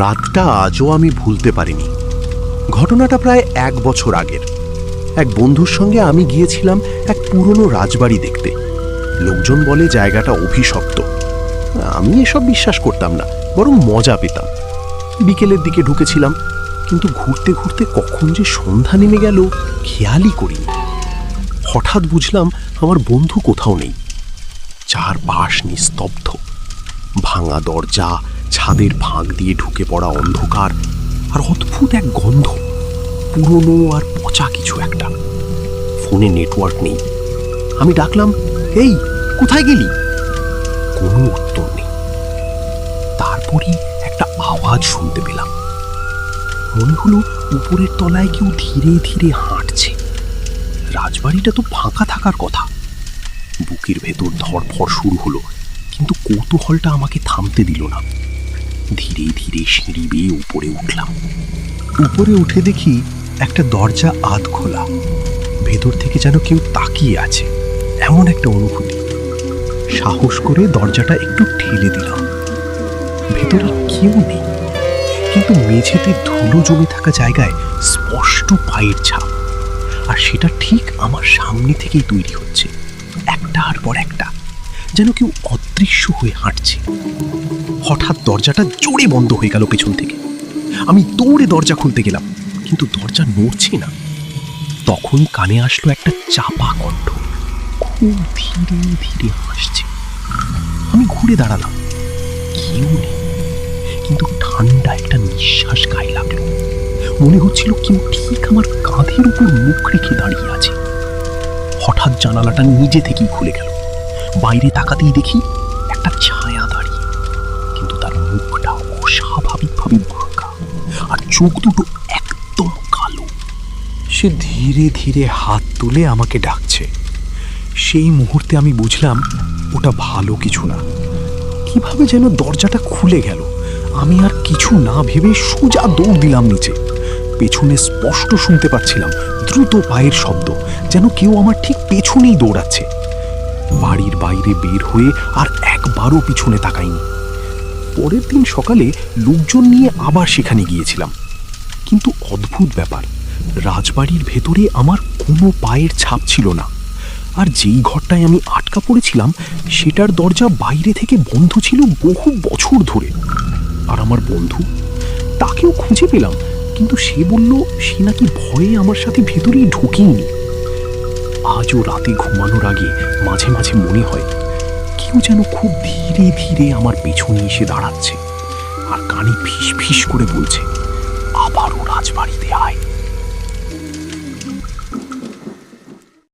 রাতটা আজও আমি ভুলতে পারিনি। ঘটনাটা প্রায় 1 বছর আগের। এক বন্ধুর সঙ্গে আমি গিয়েছিলাম এক পুরনো রাজবাড়ি দেখতে। লোকজন বলে জায়গাটা অভিশপ্ত। আমি এসব বিশ্বাস করতাম না, বরং মজা পেতাম। বিকেলের দিকে ঢুকেছিলাম, কিন্তু ঘুরতে ঘুরতে কখন যে সন্ধ্যা নেমে গেল খেয়ালই করিনি। হঠাৎ বুঝলাম আমার বন্ধু কোথাও নেই। চারপাশ নিস্তব্ধ, ভাঙা দরজা, ছাদের ফাঁক দিয়ে ঢুকে পড়া অন্ধকার, আর অদ্ভুত এক গন্ধ, পুরনো আর পচা কিছু একটা। ফোনে নেটওয়ার্ক নেই। আমি ডাকলাম, এই কোথায় গেলি? কোনো উত্তর নেই। তারপরই একটা আওয়াজ শুনতে পেলাম। মনে হলো উপরের তলায় কেউ ধীরে ধীরে হাঁটছে। রাজবাড়িটা তো ফাঁকা থাকার কথা। বুকের ভেতর ধড়ফড় শুরু হলো, কিন্তু কৌতূহলটা আমাকে থামতে দিল না। ধীরে ধীরে সিঁড়ি বেয়ে উপরে উঠলাম। উপরে উঠে দেখি একটা দরজা আধ খোলা। ভেতর থেকে যেন কেউ তাকিয়ে আছে, এমন একটা অনুভূতি। সাহস করে দরজাটা একটু ঠেলে দিলাম। ভেতরে কেউ নেই, কিন্তু মেঝেতে ধুলো জমে থাকা জায়গায় স্পষ্ট পায়ের ছাপ। আর সেটা ঠিক আমার সামনে থেকেই তৈরি হচ্ছে, একটার পর একটা, যেন কেউ অদৃশ্য হয়ে হাঁটছে। হঠাৎ দরজাটা জোরে বন্ধ হয়ে গেল পেছন থেকে। আমি দৌড়ে দরজা খুলতে গেলাম, কিন্তু দরজা নড়ছে না। তখনই কানে আসলো একটা চাপা কণ্ঠ, খুব ধীরে ধীরে হাসছে। আমি ঘুরে দাঁড়ালাম, কেউ নেই, কিন্তু ঠান্ডা একটা নিঃশ্বাস গায়ে লাগলো। মনে হচ্ছিল কেউ ঠিক আমার কাঁধের উপর মুখ রেখে দাঁড়িয়ে আছে। হঠাৎ জানালাটা নিজে থেকেই খুলে গেল। বাইরে তাকাতেই দেখি একটা ছায়া দাঁড়িয়ে, কিন্তু তার মুখটা অস্বাভাবিকভাবে বাঁকা, আর চোখ দুটো একদম কালো। সে ধীরে ধীরে হাত তুলে আমাকে ডাকছে। সেই মুহূর্তে আমি বুঝলাম ওটা ভালো কিছু না। কিভাবে যেন দরজাটা খুলে গেল। আমি আর কিছু না ভেবে সোজা দৌড় দিলাম নিচে। পেছনে স্পষ্ট শুনতে পাচ্ছিলাম দ্রুত পায়ের শব্দ, যেন কেউ আমার ঠিক পেছনেই দৌড়াচ্ছে। বাড়ির বাইরে বের হয়ে আর একবারও পিছনে তাকাইনি। পরের দিন সকালে লোকজন নিয়ে আবার সেখানে গিয়েছিলাম, কিন্তু অদ্ভুত ব্যাপার, রাজবাড়ির ভেতরে আমার কোনো পায়ের ছাপ ছিল না। আর যেই ঘরটায় আমি আটকা পড়েছিলাম সেটার দরজা বাইরে থেকে বন্ধ ছিল বহু বছর ধরে। আর আমার বন্ধু, তাকেও খুঁজে পেলাম, কিন্তু সে বলল সে নাকি ভয়ে আমার সাথে ভেতরেই ঢুকেইনি। আজও রাতে ঘুমানোর আগে মাঝে মাঝে মনে হয় কেউ যেন খুব ধীরে ধীরে আমার পেছনে এসে দাঁড়াচ্ছে, আর কানে ফিস ফিস করে বলছে, আবারও রাজবাড়িতে আয়।